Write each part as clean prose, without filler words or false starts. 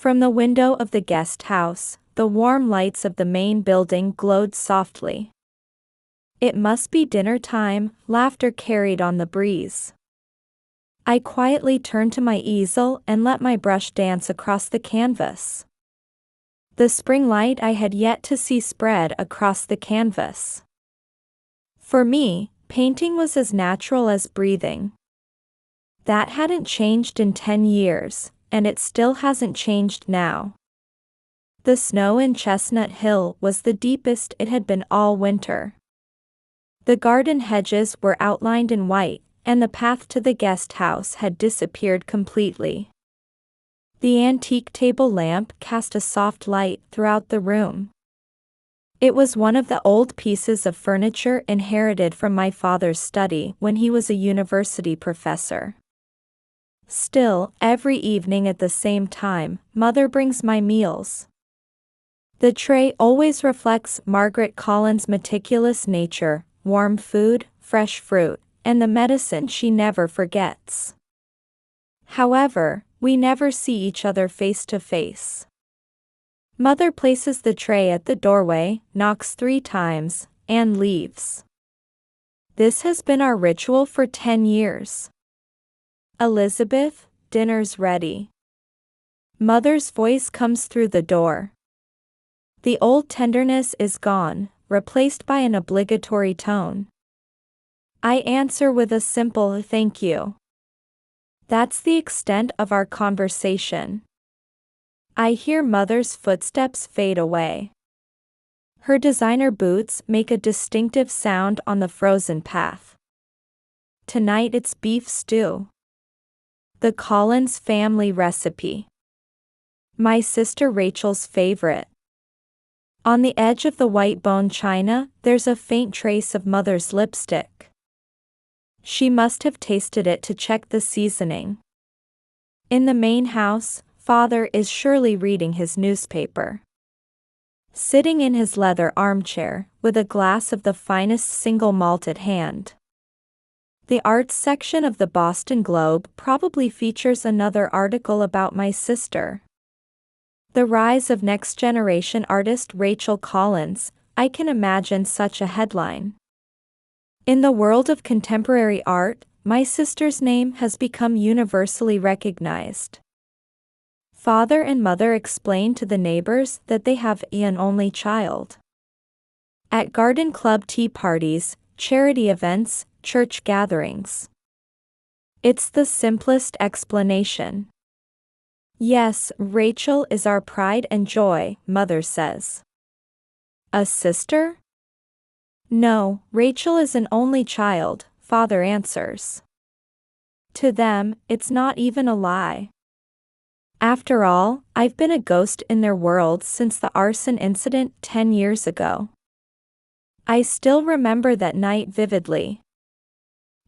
From the window of the guest house, the warm lights of the main building glowed softly. It must be dinner time, laughter carried on the breeze. I quietly turned to my easel and let my brush dance across the canvas. The spring light I had yet to see spread across the canvas. For me, painting was as natural as breathing. That hadn't changed in 10 years, and it still hasn't changed now. The snow in Chestnut Hill was the deepest it had been all winter. The garden hedges were outlined in white, and the path to the guest house had disappeared completely. The antique table lamp cast a soft light throughout the room. It was one of the old pieces of furniture inherited from my father's study when he was a university professor. Still, every evening at the same time, Mother brings my meals. The tray always reflects Margaret Collins' meticulous nature, warm food, fresh fruit, and the medicine she never forgets. However, we never see each other face to face. Mother places the tray at the doorway, knocks 3 times, and leaves. This has been our ritual for 10 years. "Elizabeth, dinner's ready." Mother's voice comes through the door. The old tenderness is gone, replaced by an obligatory tone. I answer with a simple "thank you." That's the extent of our conversation. I hear Mother's footsteps fade away. Her designer boots make a distinctive sound on the frozen path. Tonight it's beef stew. The Collins family recipe. My sister Rachel's favorite. On the edge of the white bone china, there's a faint trace of Mother's lipstick. She must have tasted it to check the seasoning. In the main house, Father is surely reading his newspaper. Sitting in his leather armchair, with a glass of the finest single malt at hand. The arts section of the Boston Globe probably features another article about my sister. The rise of next-generation artist Rachel Collins, I can imagine such a headline. In the world of contemporary art, my sister's name has become universally recognized. Father and Mother explain to the neighbors that they have an only child. At garden club tea parties, charity events, church gatherings. It's the simplest explanation. "Yes, Rachel is our pride and joy," Mother says. "A sister?" "No, Rachel is an only child," Father answers. To them, it's not even a lie. After all, I've been a ghost in their world since the arson incident 10 years ago. I still remember that night vividly.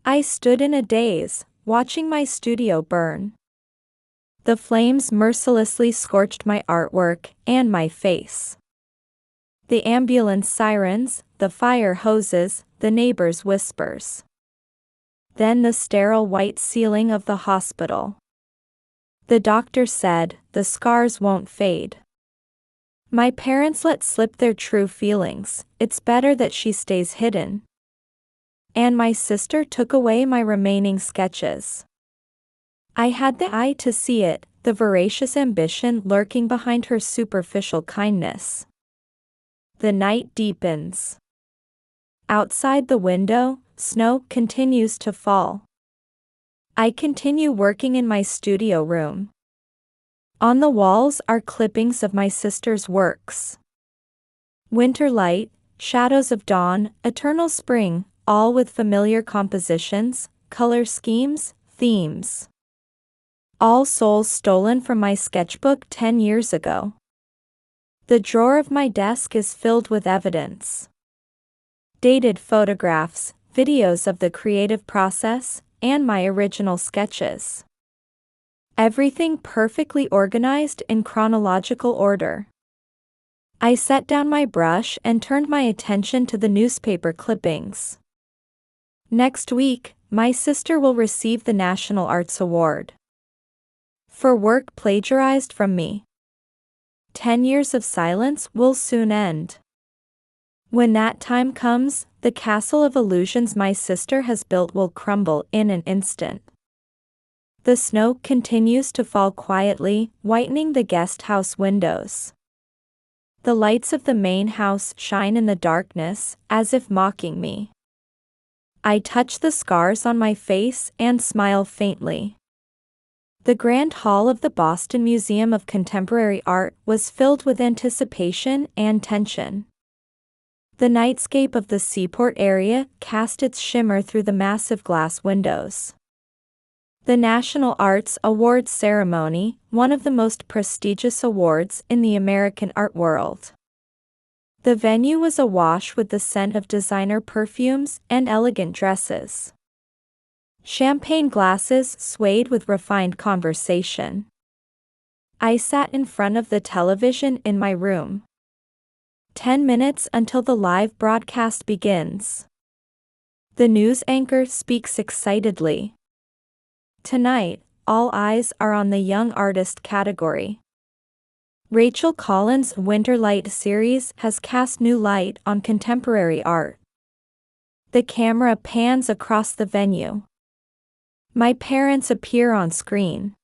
I stood in a daze, watching my studio burn. The flames mercilessly scorched my artwork and my face. The ambulance sirens, the fire hoses, the neighbors' whispers. Then the sterile white ceiling of the hospital. The doctor said, "The scars won't fade." My parents let slip their true feelings, "It's better that she stays hidden." And my sister took away my remaining sketches. I had the eye to see it, the voracious ambition lurking behind her superficial kindness. The night deepens. Outside the window, snow continues to fall. I continue working in my studio room. On the walls are clippings of my sister's works. Winter light, shadows of dawn, eternal spring, all with familiar compositions, color schemes, themes. All souls stolen from my sketchbook 10 years ago. The drawer of my desk is filled with evidence. Dated photographs, videos of the creative process, and my original sketches. Everything perfectly organized in chronological order. I set down my brush and turned my attention to the newspaper clippings. Next week, my sister will receive the National Arts Award. For work plagiarized from me. 10 years of silence will soon end. When that time comes, the castle of illusions my sister has built will crumble in an instant. The snow continues to fall quietly, whitening the guest house windows. The lights of the main house shine in the darkness, as if mocking me. I touch the scars on my face and smile faintly. The grand hall of the Boston Museum of Contemporary Art was filled with anticipation and tension. The nightscape of the seaport area cast its shimmer through the massive glass windows. The National Arts Awards ceremony, one of the most prestigious awards in the American art world. The venue was awash with the scent of designer perfumes and elegant dresses. Champagne glasses swayed with refined conversation. I sat in front of the television in my room. 10 minutes until the live broadcast begins. The news anchor speaks excitedly. Tonight, all eyes are on the Young Artist category. Rachel Collins' Winterlight series has cast new light on contemporary art. The camera pans across the venue. My parents appear on screen.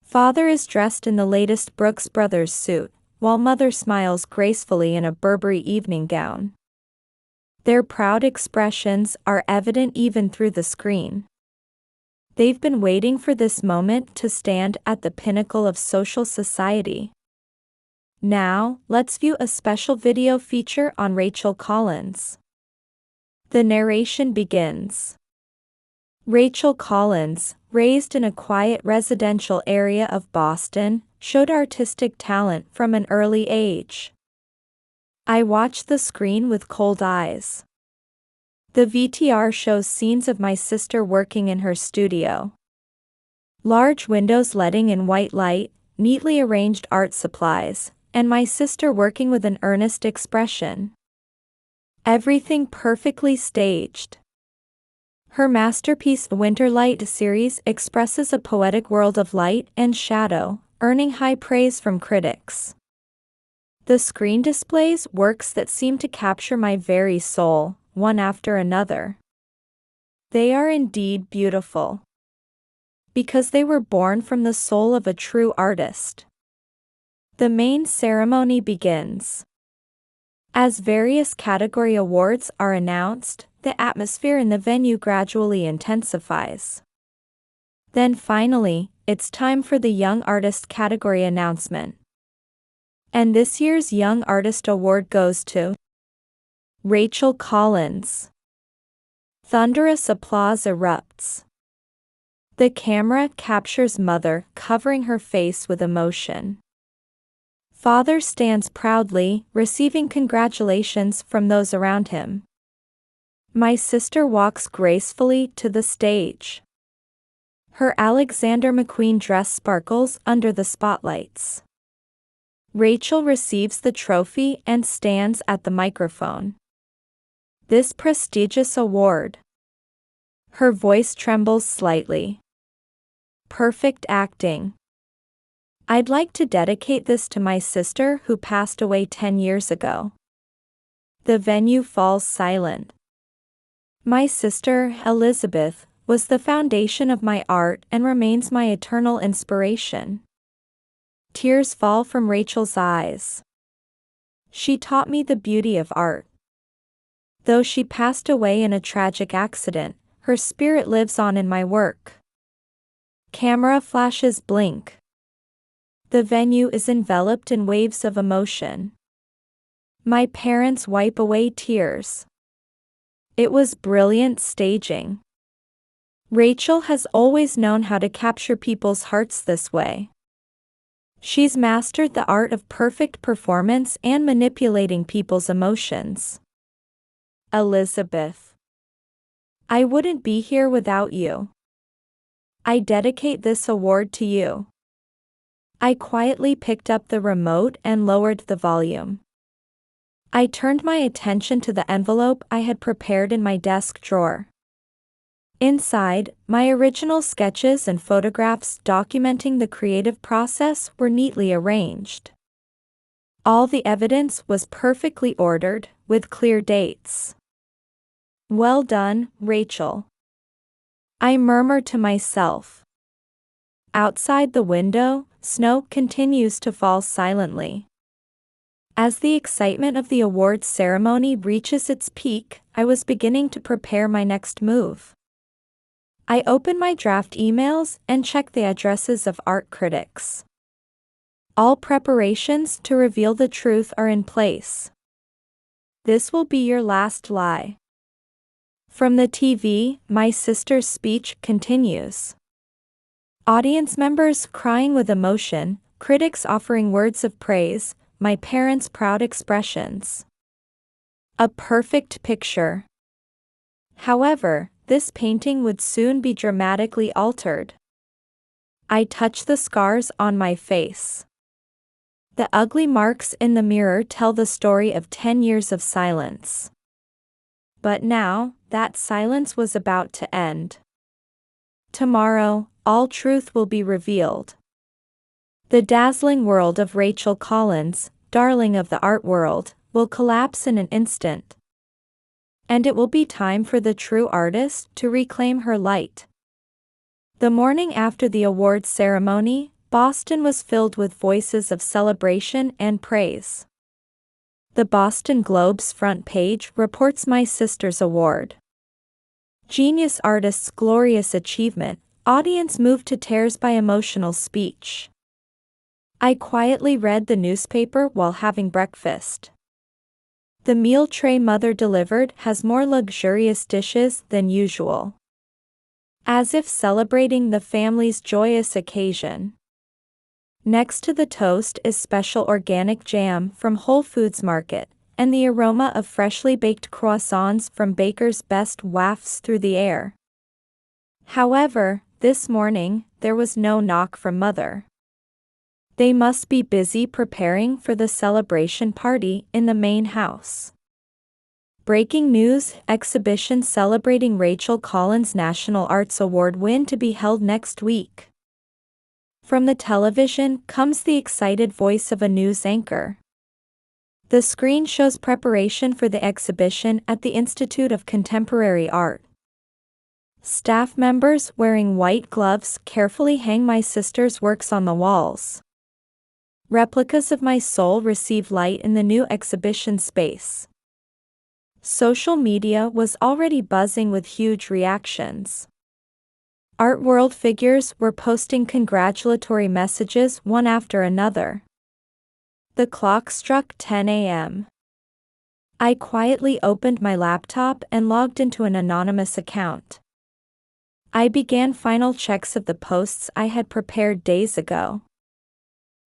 Father is dressed in the latest Brooks Brothers suit, while mother smiles gracefully in a Burberry evening gown. Their proud expressions are evident even through the screen. They've been waiting for this moment to stand at the pinnacle of social society. Now, let's view a special video feature on Rachel Collins. The narration begins. Rachel Collins, raised in a quiet residential area of Boston, showed artistic talent from an early age. I watched the screen with cold eyes. The VTR shows scenes of my sister working in her studio. Large windows letting in white light, neatly arranged art supplies, and my sister working with an earnest expression. Everything perfectly staged. Her masterpiece Winterlight series expresses a poetic world of light and shadow, earning high praise from critics. The screen displays works that seem to capture my very soul, one after another. They are indeed beautiful, because they were born from the soul of a true artist. The main ceremony begins. As various category awards are announced, the atmosphere in the venue gradually intensifies. Then finally, it's time for the Young Artist category announcement. And this year's Young Artist Award goes to Rachel Collins. Thunderous applause erupts. The camera captures mother covering her face with emotion. Father stands proudly, receiving congratulations from those around him. My sister walks gracefully to the stage. Her Alexander McQueen dress sparkles under the spotlights. Rachel receives the trophy and stands at the microphone. This prestigious award. Her voice trembles slightly. Perfect acting. I'd like to dedicate this to my sister who passed away 10 years ago. The venue falls silent. My sister, Elizabeth, was the foundation of my art and remains my eternal inspiration. Tears fall from Rachel's eyes. She taught me the beauty of art. Though she passed away in a tragic accident, her spirit lives on in my work. Camera flashes blink. The venue is enveloped in waves of emotion. My parents wipe away tears. It was brilliant staging. Rachel has always known how to capture people's hearts this way. She's mastered the art of perfect performance and manipulating people's emotions. Elizabeth. I wouldn't be here without you. I dedicate this award to you. I quietly picked up the remote and lowered the volume. I turned my attention to the envelope I had prepared in my desk drawer. Inside, my original sketches and photographs documenting the creative process were neatly arranged. All the evidence was perfectly ordered, with clear dates. "Well done, Rachel," I murmur to myself. Outside the window, snow continues to fall silently. As the excitement of the awards ceremony reaches its peak, I was beginning to prepare my next move. I open my draft emails and check the addresses of art critics. All preparations to reveal the truth are in place. "This will be your last lie." From the TV, my sister's speech continues. Audience members crying with emotion, critics offering words of praise, my parents' proud expressions. A perfect picture. However, this painting would soon be dramatically altered. I touch the scars on my face. The ugly marks in the mirror tell the story of 10 years of silence. But now, that silence was about to end. Tomorrow, all truth will be revealed. The dazzling world of Rachel Collins, darling of the art world, will collapse in an instant. And it will be time for the true artist to reclaim her light. The morning after the awards ceremony, Boston was filled with voices of celebration and praise. The Boston Globe's front page reports my sister's award. Genius artist's glorious achievement, audience moved to tears by emotional speech. I quietly read the newspaper while having breakfast. The meal tray mother delivered has more luxurious dishes than usual. As if celebrating the family's joyous occasion. Next to the toast is special organic jam from Whole Foods Market, and the aroma of freshly baked croissants from Baker's Best wafts through the air. However, this morning, there was no knock from Mother. They must be busy preparing for the celebration party in the main house. Breaking news: exhibition celebrating Rachel Collins' National Arts Award win to be held next week. From the television comes the excited voice of a news anchor. The screen shows preparation for the exhibition at the Institute of Contemporary Art. Staff members wearing white gloves carefully hang my sister's works on the walls. Replicas of my soul receive light in the new exhibition space. Social media was already buzzing with huge reactions. Art world figures were posting congratulatory messages one after another. The clock struck 10 a.m. I quietly opened my laptop and logged into an anonymous account. I began final checks of the posts I had prepared days ago.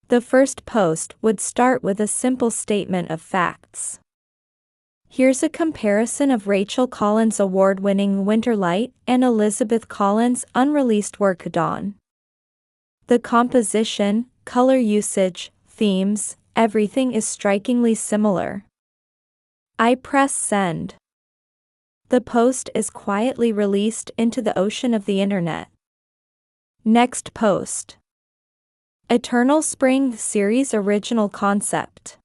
The first post would start with a simple statement of facts. Here's a comparison of Rachel Collins' award-winning Winterlight and Elizabeth Collins' unreleased work Dawn. The composition, color usage, themes, everything is strikingly similar. I press send. The post is quietly released into the ocean of the internet. Next post. Eternal Spring Series Original Concept.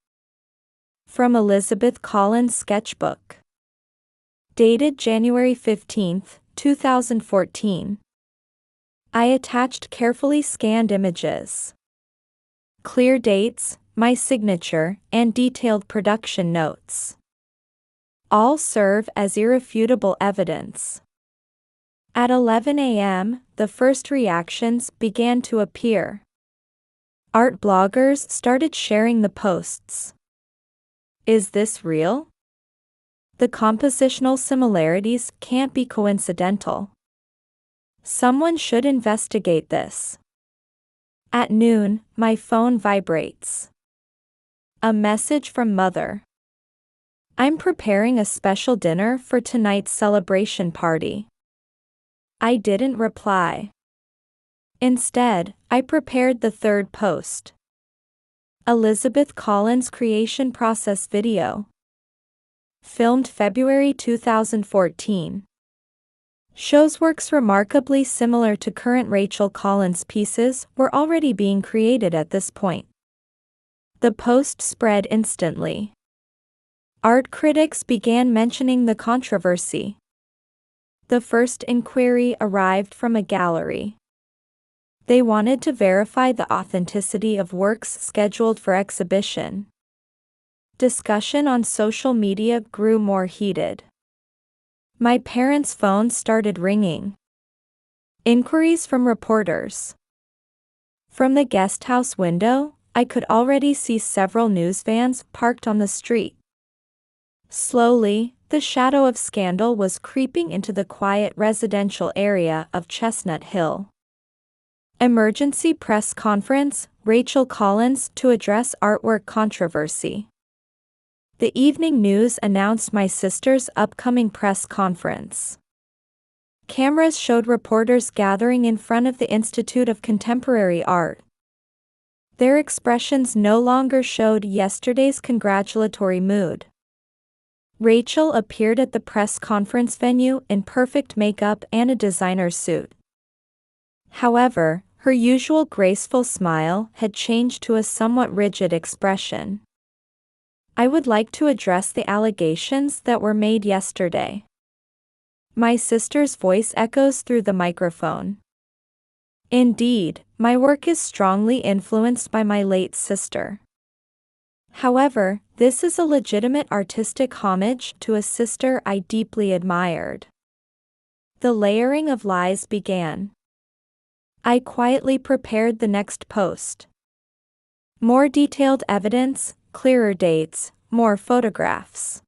From Elizabeth Collins' sketchbook. Dated January 15, 2014. I attached carefully scanned images. Clear dates, my signature, and detailed production notes. All serve as irrefutable evidence. At 11 a.m., the first reactions began to appear. Art bloggers started sharing the posts. Is this real? The compositional similarities can't be coincidental. Someone should investigate this. At noon, my phone vibrates. A message from Mother. I'm preparing a special dinner for tonight's celebration party. I didn't reply. Instead, I prepared the third post. Elizabeth Collins' creation process video. Filmed February 2014. Shows works remarkably similar to current Rachel Collins pieces were already being created at this point. The post spread instantly. Art critics began mentioning the controversy. The first inquiry arrived from a gallery. They wanted to verify the authenticity of works scheduled for exhibition. Discussion on social media grew more heated. My parents' phones started ringing. Inquiries from reporters. From the guest house window, I could already see several news vans parked on the street. Slowly, the shadow of scandal was creeping into the quiet residential area of Chestnut Hill. Emergency press conference, Rachel Collins to address artwork controversy. The evening news announced my sister's upcoming press conference. Cameras showed reporters gathering in front of the Institute of Contemporary Art. Their expressions no longer showed yesterday's congratulatory mood. Rachel appeared at the press conference venue in perfect makeup and a designer suit. However, her usual graceful smile had changed to a somewhat rigid expression. I would like to address the allegations that were made yesterday. My sister's voice echoes through the microphone. Indeed, my work is strongly influenced by my late sister. However, this is a legitimate artistic homage to a sister I deeply admired. The layering of lies began. I quietly prepared the next post. More detailed evidence, clearer dates, more photographs.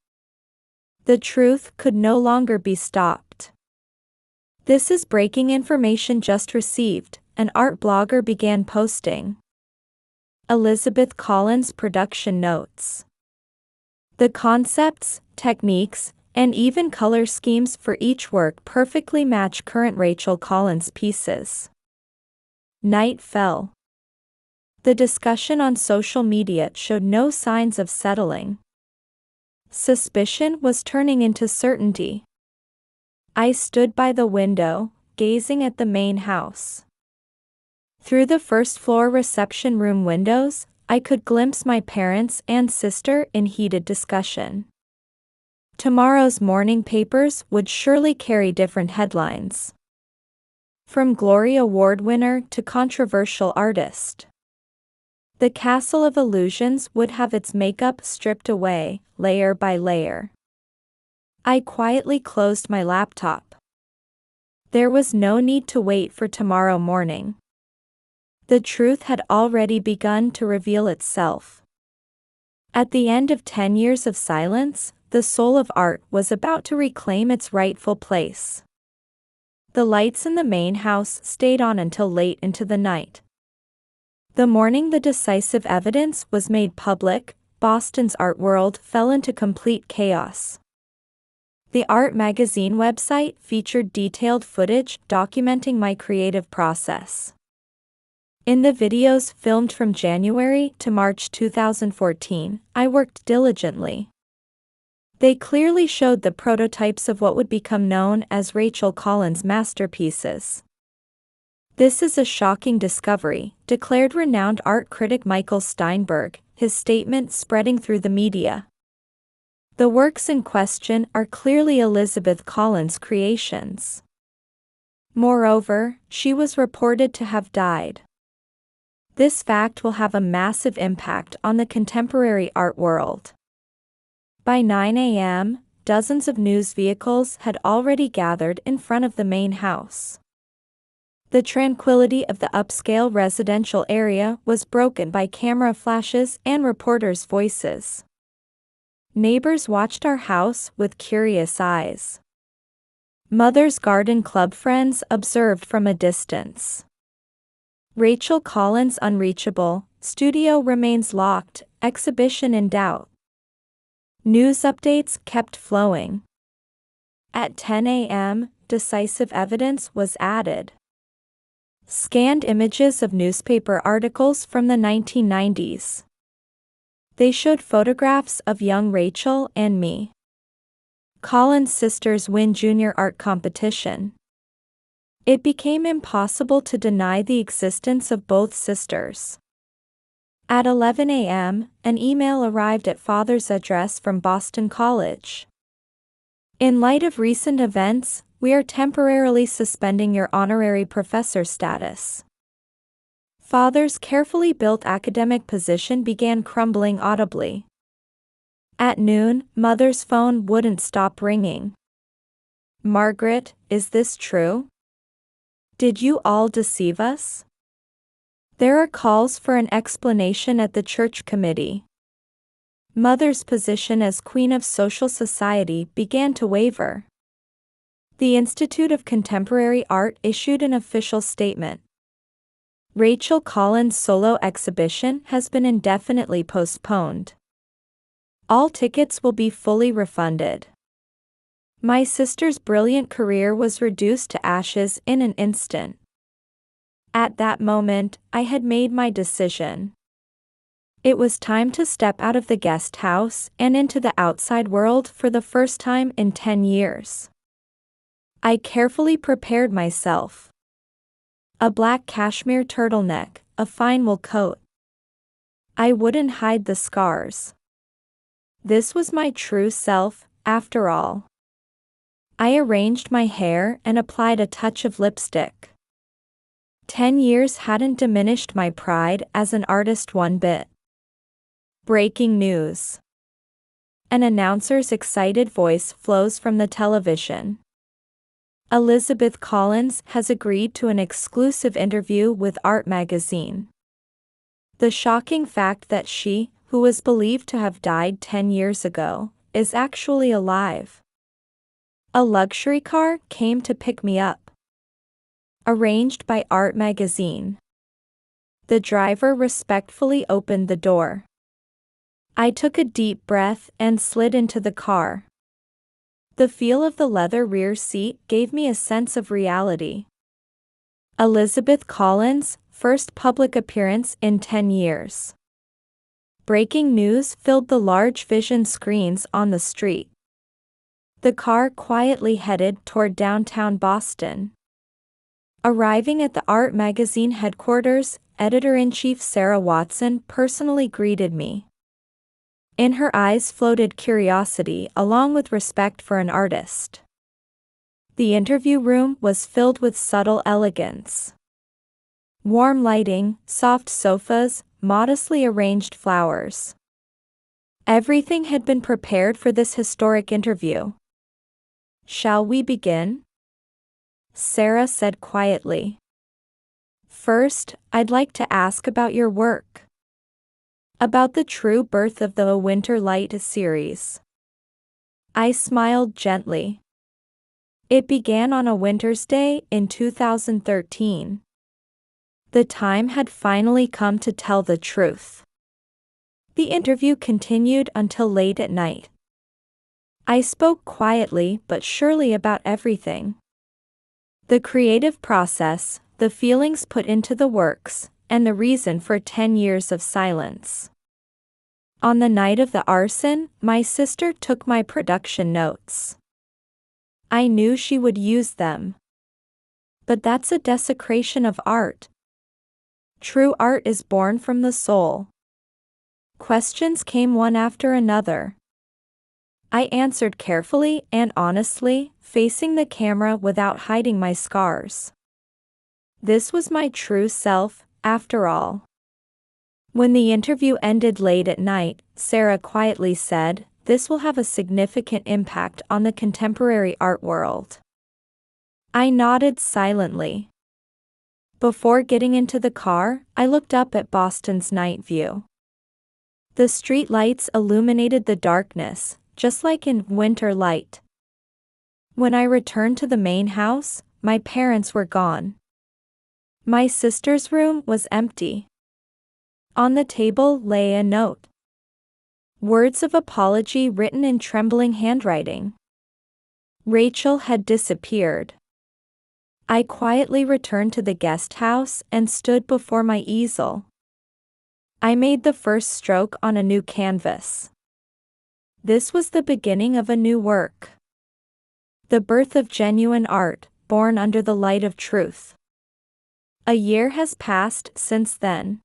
The truth could no longer be stopped. This is breaking information just received, an art blogger began posting. Elizabeth Collins production notes. The concepts, techniques, and even color schemes for each work perfectly match current Rachel Collins pieces. Night fell. The discussion on social media showed no signs of settling. Suspicion was turning into certainty. I stood by the window, gazing at the main house. Through the first-floor reception room windows, I could glimpse my parents and sister in heated discussion. Tomorrow's morning papers would surely carry different headlines. From Glory Award winner to controversial artist. The castle of illusions would have its makeup stripped away, layer by layer. I quietly closed my laptop. There was no need to wait for tomorrow morning. The truth had already begun to reveal itself. At the end of 10 years of silence, the soul of art was about to reclaim its rightful place. The lights in the main house stayed on until late into the night. The morning the decisive evidence was made public, Boston's art world fell into complete chaos. The art magazine website featured detailed footage documenting my creative process. In the videos filmed from January to March 2014, I worked diligently. They clearly showed the prototypes of what would become known as Rachel Collins' masterpieces. This is a shocking discovery, declared renowned art critic Michael Steinberg, his statement spreading through the media. The works in question are clearly Elizabeth Collins' creations. Moreover, she was reported to have died. This fact will have a massive impact on the contemporary art world. By 9 a.m., dozens of news vehicles had already gathered in front of the main house. The tranquility of the upscale residential area was broken by camera flashes and reporters' voices. Neighbors watched our house with curious eyes. Mother's Garden Club friends observed from a distance. Rachel Collins unreachable, studio remains locked, exhibition in doubt. News updates kept flowing. At 10 a.m., decisive evidence was added. Scanned images of newspaper articles from the 1990s. They showed photographs of young Rachel and me. Collins sisters win junior art competition. It became impossible to deny the existence of both sisters. At 11 a.m., an email arrived at Father's address from Boston College. In light of recent events, we are temporarily suspending your honorary professor status. Father's carefully built academic position began crumbling audibly. At noon, Mother's phone wouldn't stop ringing. Margaret, is this true? Did you all deceive us? There are calls for an explanation at the church committee. Mother's position as Queen of Social Society began to waver. The Institute of Contemporary Art issued an official statement. Rachel Collins' solo exhibition has been indefinitely postponed. All tickets will be fully refunded. My sister's brilliant career was reduced to ashes in an instant. At that moment, I had made my decision. It was time to step out of the guest house and into the outside world for the first time in 10 years. I carefully prepared myself. A black cashmere turtleneck, a fine wool coat. I wouldn't hide the scars. This was my true self, after all. I arranged my hair and applied a touch of lipstick. 10 years hadn't diminished my pride as an artist one bit. Breaking news. An announcer's excited voice flows from the television. Elizabeth Collins has agreed to an exclusive interview with Art magazine. The shocking fact that she, who was believed to have died 10 years ago, is actually alive. A luxury car came to pick me up. Arranged by Art magazine. The driver respectfully opened the door. I took a deep breath and slid into the car. The feel of the leather rear seat gave me a sense of reality. Elizabeth Collins' first public appearance in 10 years. Breaking news filled the large vision screens on the street. The car quietly headed toward downtown Boston. Arriving at the Art magazine headquarters, Editor-in-Chief Sarah Watson personally greeted me. In her eyes floated curiosity along with respect for an artist. The interview room was filled with subtle elegance. Warm lighting, soft sofas, modestly arranged flowers. Everything had been prepared for this historic interview. Shall we begin? Sarah said quietly. First, I'd like to ask about your work. About the true birth of the A Winter Light series. I smiled gently. It began on a winter's day in 2013. The time had finally come to tell the truth. The interview continued until late at night. I spoke quietly but surely about everything. The creative process, the feelings put into the works, and the reason for 10 years of silence. On the night of the arson, my sister took my production notes. I knew she would use them. But that's a desecration of art. True art is born from the soul. Questions came one after another. I answered carefully and honestly, facing the camera without hiding my scars. This was my true self, after all. When the interview ended late at night, Sarah quietly said, "This will have a significant impact on the contemporary art world." I nodded silently. Before getting into the car, I looked up at Boston's night view. The street lights illuminated the darkness, just like in Winter Light. When I returned to the main house, my parents were gone. My sister's room was empty. On the table lay a note. Words of apology written in trembling handwriting. Rachel had disappeared. I quietly returned to the guest house and stood before my easel. I made the first stroke on a new canvas. This was the beginning of a new work. The birth of genuine art, born under the light of truth. A year has passed since then.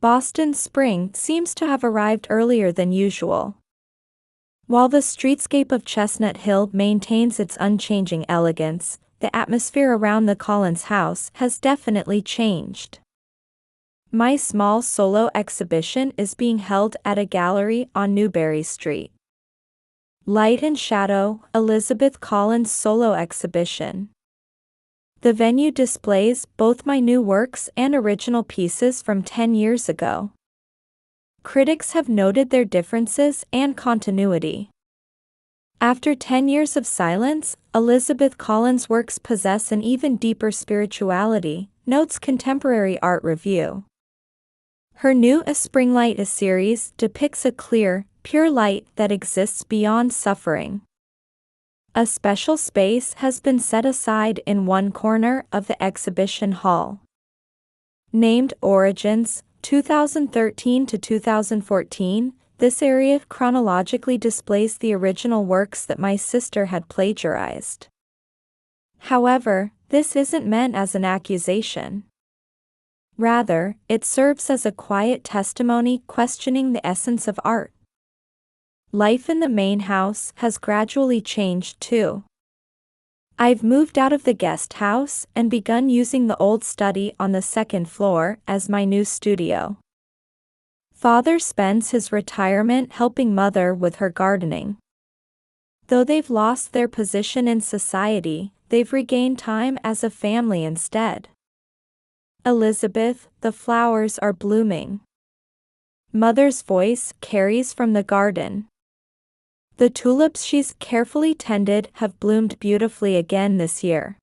Boston spring seems to have arrived earlier than usual. While the streetscape of Chestnut Hill maintains its unchanging elegance, the atmosphere around the Collins house has definitely changed. My small solo exhibition is being held at a gallery on Newbury Street. Light and Shadow, Elizabeth Collins Solo Exhibition. The venue displays both my new works and original pieces from 10 years ago. Critics have noted their differences and continuity. After 10 years of silence, Elizabeth Collins' works possess an even deeper spirituality, notes Contemporary Art Review. Her new A Spring Light series depicts a clear, pure light that exists beyond suffering. A special space has been set aside in one corner of the exhibition hall. Named Origins, 2013 to 2014, this area chronologically displays the original works that my sister had plagiarized. However, this isn't meant as an accusation. Rather, it serves as a quiet testimony questioning the essence of art. Life in the main house has gradually changed too. I've moved out of the guest house and begun using the old study on the second floor as my new studio. Father spends his retirement helping Mother with her gardening. Though they've lost their position in society, they've regained time as a family instead. Elizabeth, the flowers are blooming. Mother's voice carries from the garden. The tulips she's carefully tended have bloomed beautifully again this year.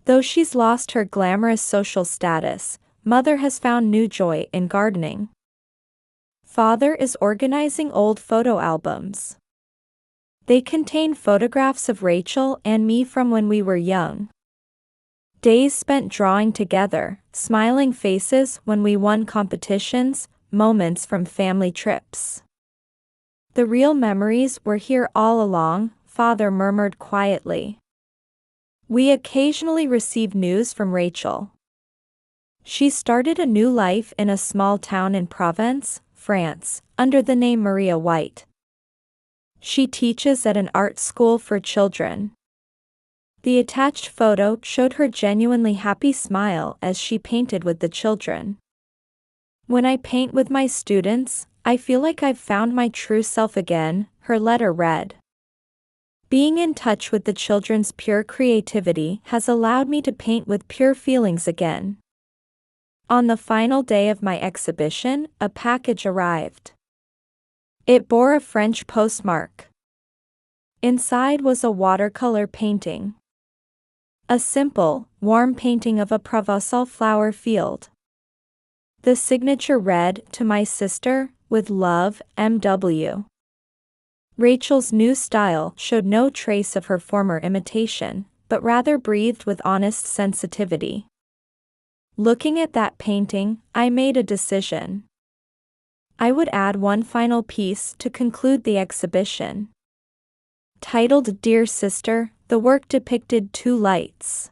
Though she's lost her glamorous social status, Mother has found new joy in gardening. Father is organizing old photo albums. They contain photographs of Rachel and me from when we were young. Days spent drawing together, smiling faces when we won competitions, moments from family trips. The real memories were here all along, Father murmured quietly. We occasionally receive news from Rachel. She started a new life in a small town in Provence, France, under the name Maria White. She teaches at an art school for children. The attached photo showed her genuinely happy smile as she painted with the children. When I paint with my students, I feel like I've found my true self again, her letter read. Being in touch with the children's pure creativity has allowed me to paint with pure feelings again. On the final day of my exhibition, a package arrived. It bore a French postmark. Inside was a watercolor painting. A simple, warm painting of a Provençal flower field. The signature read, "To my sister, with love, M.W." Rachel's new style showed no trace of her former imitation, but rather breathed with honest sensitivity. Looking at that painting, I made a decision. I would add one final piece to conclude the exhibition. Titled Dear Sister, the work depicted two lights.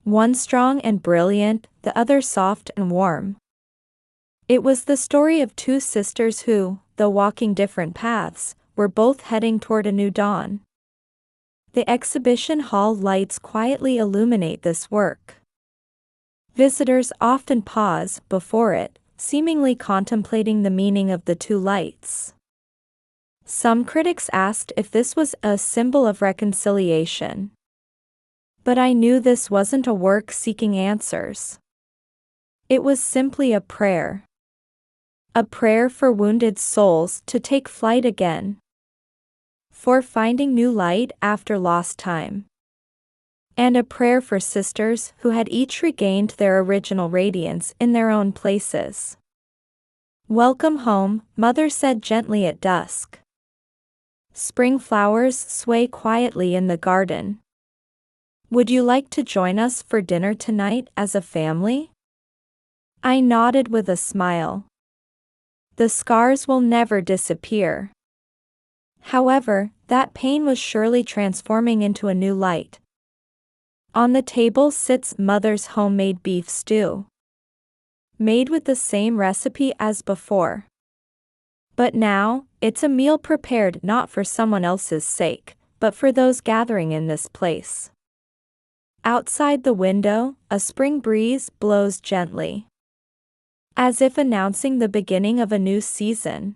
One strong and brilliant, the other soft and warm. It was the story of two sisters who, though walking different paths, were both heading toward a new dawn. The exhibition hall lights quietly illuminate this work. Visitors often pause before it, seemingly contemplating the meaning of the two lights. Some critics asked if this was a symbol of reconciliation. But I knew this wasn't a work seeking answers. It was simply a prayer. A prayer for wounded souls to take flight again. For finding new light after lost time. And a prayer for sisters who had each regained their original radiance in their own places. Welcome home, Mother said gently at dusk. Spring flowers sway quietly in the garden. Would you like to join us for dinner tonight as a family? I nodded with a smile. The scars will never disappear. However, that pain was surely transforming into a new light. On the table sits Mother's homemade beef stew. made with the same recipe as before. But now, it's a meal prepared not for someone else's sake, but for those gathering in this place. Outside the window, a spring breeze blows gently, as if announcing the beginning of a new season.